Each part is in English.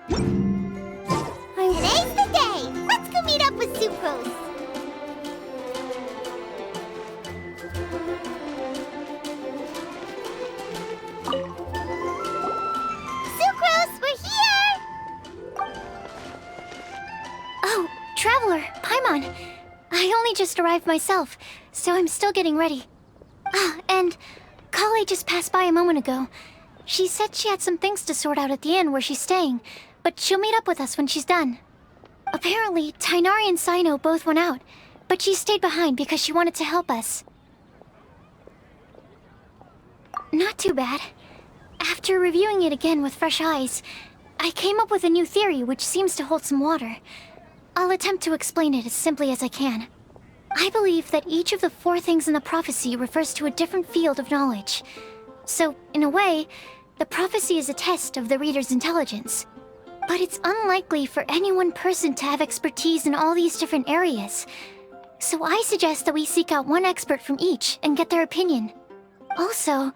Today's the day! Let's go meet up with Sucrose! Sucrose, we're here! Oh, Traveler, Paimon. I only just arrived myself, so I'm still getting ready. Ah, and Kale just passed by a moment ago. She said she had some things to sort out at the inn where she's staying, but she'll meet up with us when she's done. Apparently, Tainari and Sino both went out, but she stayed behind because she wanted to help us. Not too bad. After reviewing it again with fresh eyes, I came up with a new theory which seems to hold some water. I'll attempt to explain it as simply as I can. I believe that each of the 4 things in the prophecy refers to a different field of knowledge. So, in a way, the prophecy is a test of the reader's intelligence. But it's unlikely for any one person to have expertise in all these different areas. So I suggest that we seek out one expert from each and get their opinion. Also,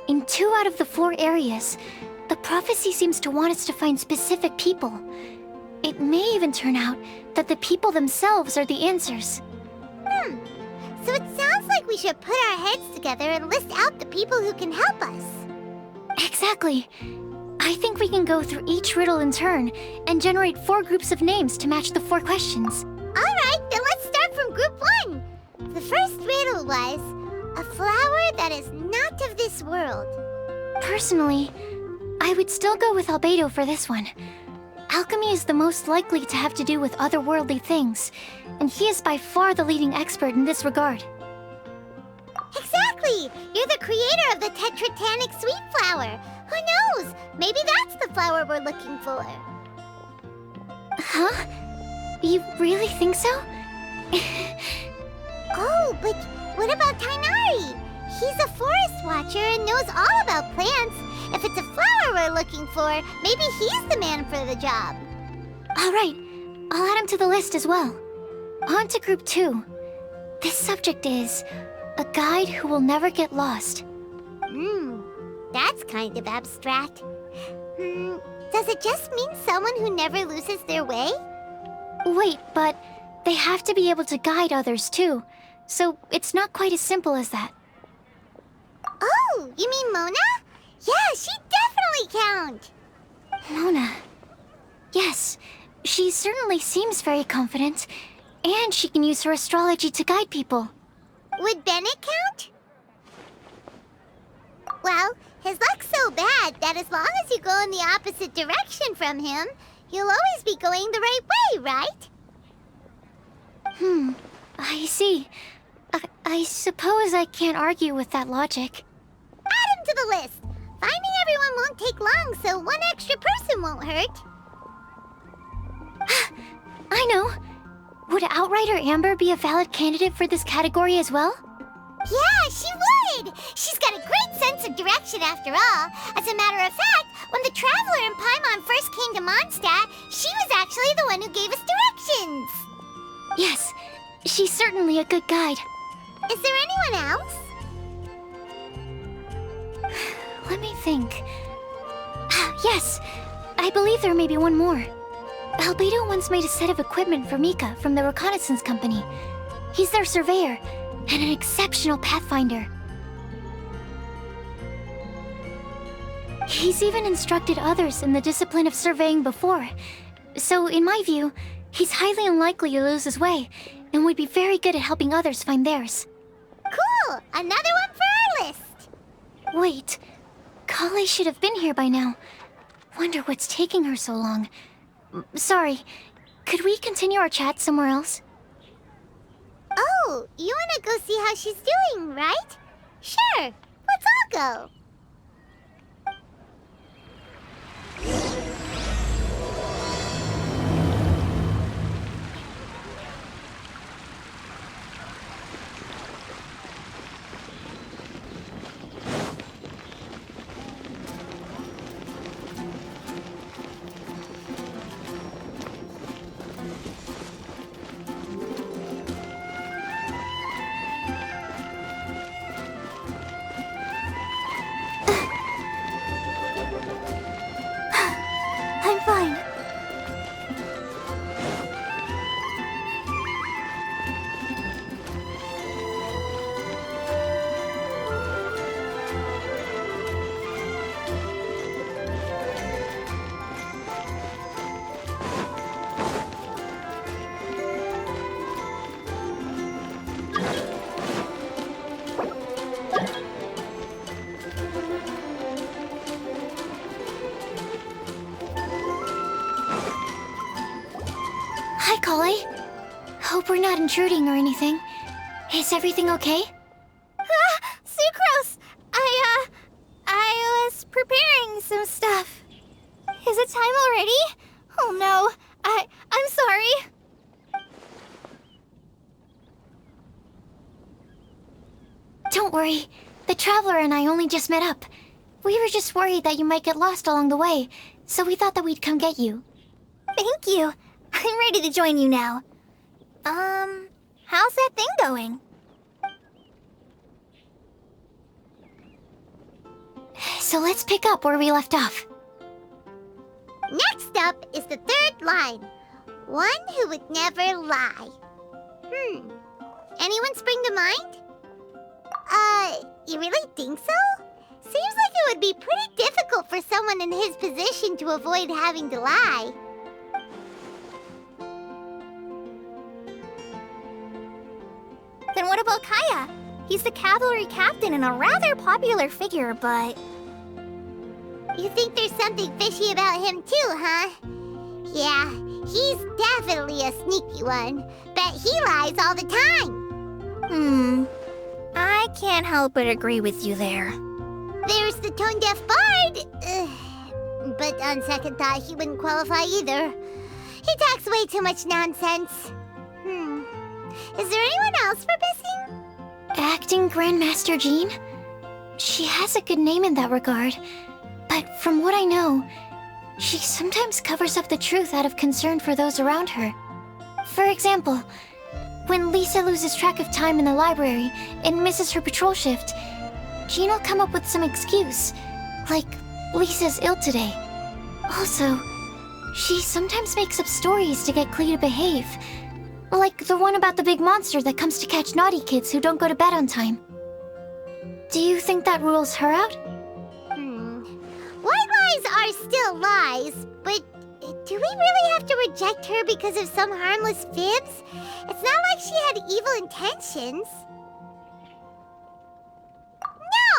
in 2 out of the 4 areas, the prophecy seems to want us to find specific people. It may even turn out that the people themselves are the answers. So it sounds like we should put our heads together and list out the people who can help us. Exactly. I think we can go through each riddle in turn and generate 4 groups of names to match the 4 questions. Alright, then let's start from group 1. The first riddle was, a flower that is not of this world. Personally, I would still go with Albedo for this one. Alchemy is the most likely to have to do with otherworldly things, and he is by far the leading expert in this regard. Exactly! You're the creator of the tetratanic sweet flower. Who knows? Maybe that's the flower we're looking for. Huh? You really think so? Oh, but what about Tainari? He's a forest watcher and knows all about plants. If it's a flower we're looking for, maybe he's the man for the job. Alright, I'll add him to the list as well. On to group 2. This subject is a guide who will never get lost. That's kind of abstract. Does it just mean someone who never loses their way? Wait, but they have to be able to guide others too, so it's not quite as simple as that. Oh, you mean Mona? Yeah, she definitely count. Mona. Yes, she certainly seems very confident, and she can use her astrology to guide people. Would Bennett count? Well, his luck's so bad that as long as you go in the opposite direction from him, you'll always be going the right way, right? I see. I suppose I can't argue with that logic. Add him to the list. Finding everyone won't take long, so one extra person won't hurt. I know. Would Outrider Amber be a valid candidate for this category as well? Yeah, she would! She's got a great sense of direction after all. As a matter of fact, when the Traveler and Paimon first came to Mondstadt, she was actually the one who gave us directions. Yes, she's certainly a good guide. Is there anyone else? Let me think. Yes, I believe there may be one more. Albedo once made a set of equipment for Mika from the reconnaissance company. He's their surveyor and an exceptional pathfinder. He's even instructed others in the discipline of surveying before. So, in my view, he's highly unlikely to lose his way and would be very good at helping others find theirs. Cool! Another one for our list! Wait, Kale should have been here by now. Wonder what's taking her so long. Sorry, could we continue our chat somewhere else? Oh, you wanna go see how she's doing, right? Sure, let's all go. Hi, Collie. Hope we're not intruding or anything. Is everything okay? Sucrose! I was preparing some stuff. Is it time already? Oh no, I'm sorry. Don't worry. The Traveler and I only just met up. We were just worried that you might get lost along the way, so we thought that we'd come get you. Thank you. I'm ready to join you now. How's that thing going? So let's pick up where we left off. Next up is the third line. One who would never lie. Anyone spring to mind? You really think so? Seems like it would be pretty difficult for someone in his position to avoid having to lie. Then what about Kaya? He's the cavalry captain and a rather popular figure, but... You think there's something fishy about him too, huh? Yeah, he's definitely a sneaky one. Bet he lies all the time. I can't help but agree with you there. There's the tone-deaf bard. But on second thought, he wouldn't qualify either. He talks way too much nonsense. Is there anyone else we're missing? Acting Grandmaster Jean? She has a good name in that regard. But from what I know, she sometimes covers up the truth out of concern for those around her. For example, when Lisa loses track of time in the library and misses her patrol shift, Jean will come up with some excuse, like Lisa's ill today. Also, she sometimes makes up stories to get Klee to behave, like the one about the big monster that comes to catch naughty kids who don't go to bed on time. Do you think that rules her out? White lies are still lies, but do we really have to reject her because of some harmless fibs? It's not like she had evil intentions.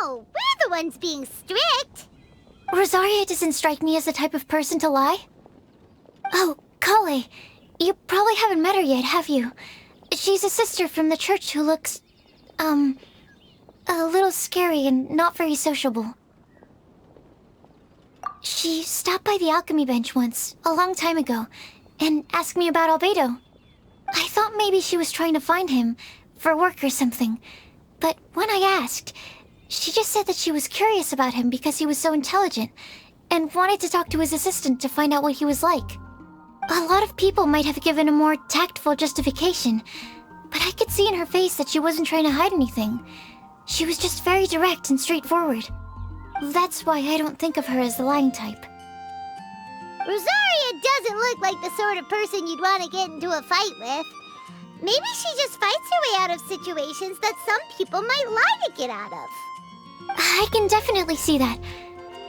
No, we're the ones being strict. Rosaria doesn't strike me as the type of person to lie. Oh, Kale, you probably haven't met her yet, have you? She's a sister from the church who looks, a little scary and not very sociable. She stopped by the alchemy bench once, a long time ago, and asked me about Albedo. I thought maybe she was trying to find him, for work or something. But when I asked, she just said that she was curious about him because he was so intelligent, and wanted to talk to his assistant to find out what he was like. A lot of people might have given a more tactful justification, but I could see in her face that she wasn't trying to hide anything. She was just very direct and straightforward. That's why I don't think of her as the lying type. Rosaria doesn't look like the sort of person you'd want to get into a fight with. Maybe she just fights her way out of situations that some people might lie to get out of. I can definitely see that.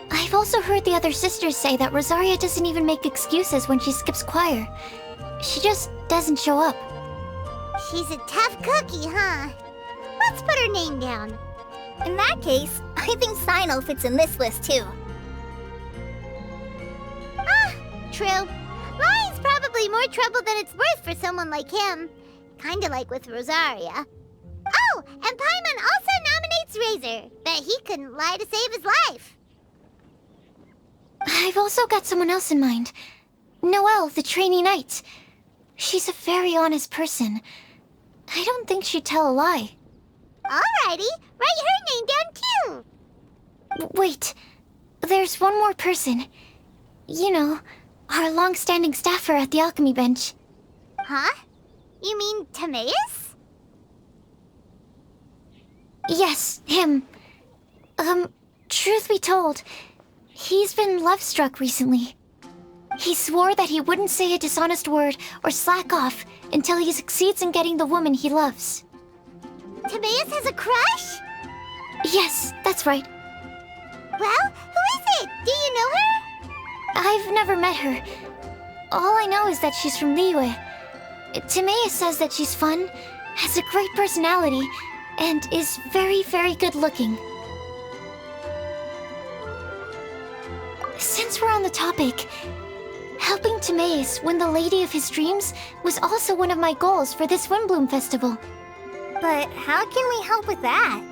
I've also heard the other sisters say that Rosaria doesn't even make excuses when she skips choir. She just doesn't show up. She's a tough cookie, huh? Let's put her name down. In that case, I think Sino fits in this list too. True. Lying's probably more trouble than it's worth for someone like him. Kinda like with Rosaria. Oh, and Paimon also nominates Razor. Bet he couldn't lie to save his life. I've also got someone else in mind. Noelle, the trainee knight. She's a very honest person. I don't think she'd tell a lie. Alrighty, write her name down too. Wait, there's one more person. You know, our long-standing staffer at the alchemy bench. Huh? You mean Timaeus? Yes, him. Truth be told, he's been love-struck recently. He swore that he wouldn't say a dishonest word or slack off until he succeeds in getting the woman he loves. Timaeus has a crush? Yes, that's right. Well, who is it? Do you know her? I've never met her. All I know is that she's from Liyue. Timaeus says that she's fun, has a great personality, and is very, very good looking. Since we're on the topic, Helping Timaeus win the lady of his dreams was also one of my goals for this Windblume festival. But how can we help with that?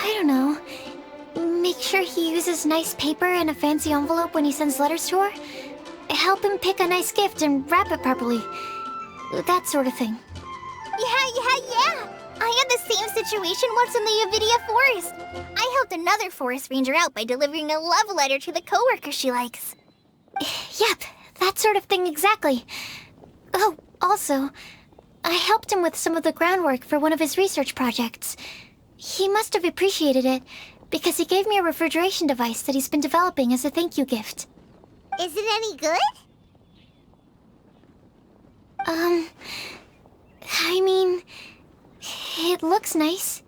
I don't know. Make sure he uses nice paper and a fancy envelope when he sends letters to her. Help him pick a nice gift and wrap it properly. That sort of thing. Yeah. I had the same situation once in the Avidia Forest. I helped another forest ranger out by delivering a love letter to the coworker she likes. Yep, that sort of thing exactly. Oh, also, I helped him with some of the groundwork for one of his research projects. He must have appreciated it, because he gave me a refrigeration device that he's been developing as a thank you gift. Is it any good? I mean, it looks nice.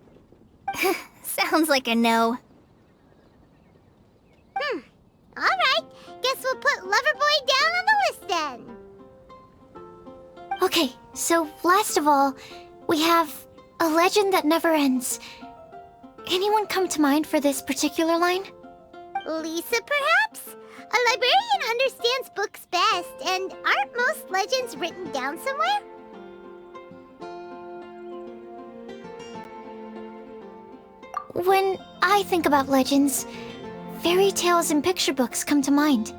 Sounds like a no. Alright, guess we'll put Loverboy down on the list then. Okay, so last of all, we have a legend that never ends. Anyone come to mind for this particular line? Lisa, perhaps? A librarian understands books best, and aren't most legends written down somewhere? When I think about legends, fairy tales and picture books come to mind.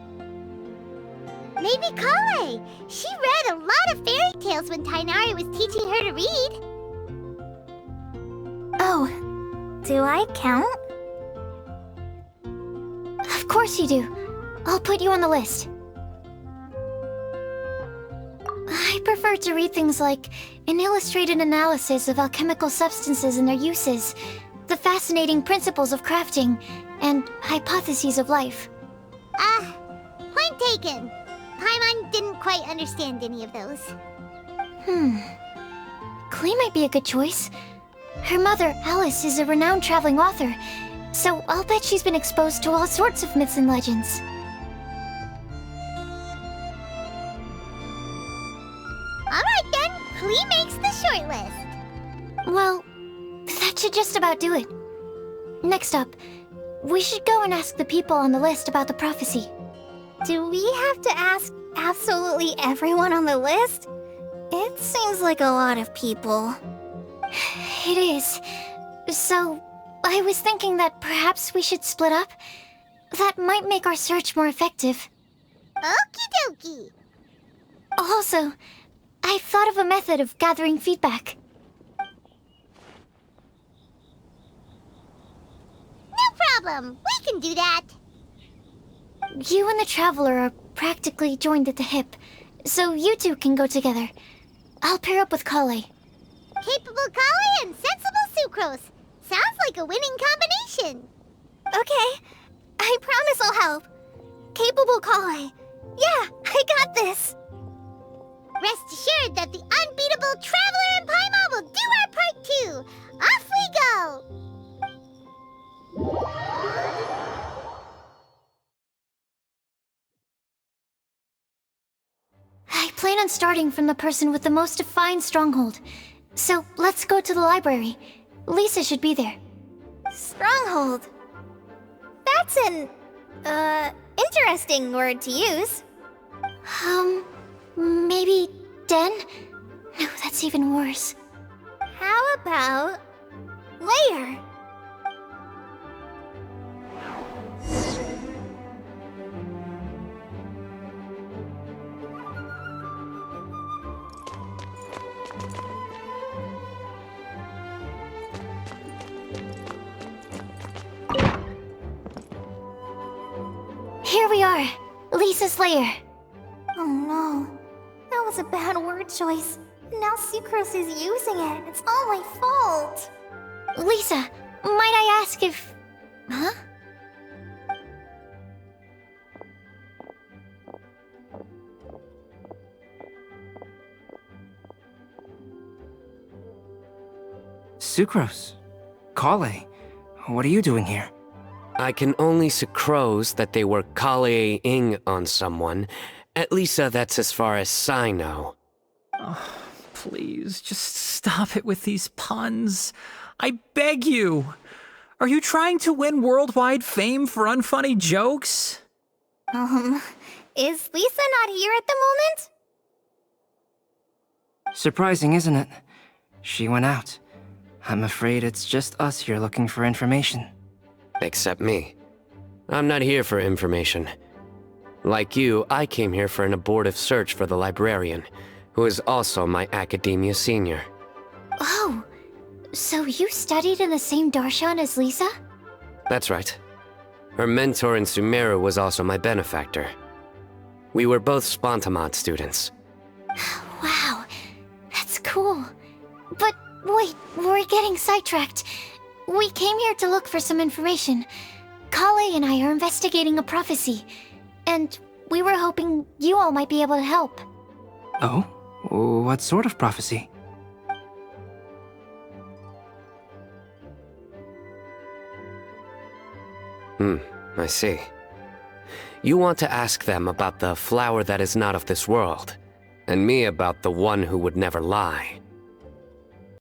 Maybe Kale. She read a lot of fairy tales when Tainari was teaching her to read. Oh, do I count? Of course you do. I'll put you on the list. I prefer to read things like an illustrated analysis of alchemical substances and their uses, the fascinating principles of crafting, and hypotheses of life. Point taken. Paimon didn't quite understand any of those. Klee might be a good choice. Her mother, Alice, is a renowned traveling author, so I'll bet she's been exposed to all sorts of myths and legends. Alright then, Klee makes the shortlist. Well, that should just about do it. Next up, we should go and ask the people on the list about the prophecy. Do we have to ask absolutely everyone on the list? It seems like a lot of people. It is. So, I was thinking that perhaps we should split up. That might make our search more effective. Okie dokie. Also, I've thought of a method of gathering feedback. No problem. We can do that. You and the Traveler are practically joined at the hip, so you two can go together. I'll pair up with Kale. Capable Kale and sensible Sucrose. Sounds like a winning combination. Okay, I promise I'll help. Capable Kale. Yeah, I got this. Rest assured that the unbeatable Traveler and Paimon will do our part too. Off we go. I plan on starting from the person with the most defined stronghold. So let's go to the library. Lisa should be there. Stronghold. That's an, interesting word to use. Maybe den? No, that's even worse. How about layer? Here we are, Lisa's lair. Oh no, that was a bad word choice. Now Sucrose is using it. It's all my fault. Lisa, might I ask if... Huh? Sucrose. Kale. What are you doing here? I can only Sucrose that they were Kale-ing on someone. At least that's as far as I know. Oh, please, just stop it with these puns. I beg you. Are you trying to win worldwide fame for unfunny jokes? Is Lisa not here at the moment? Surprising, isn't it? She went out. I'm afraid it's just us here looking for information. Except me. I'm not here for information. Like you, I came here for an abortive search for the librarian, who is also my academia senior. Oh, so you studied in the same darshan as Lisa? That's right. Her mentor in Sumeru was also my benefactor. We were both Spontamod students. Wow, that's cool. But wait, we're getting sidetracked. We came here to look for some information. Kale and I are investigating a prophecy, and we were hoping you all might be able to help. Oh? What sort of prophecy? I see. You want to ask them about the flower that is not of this world, and me about the one who would never lie.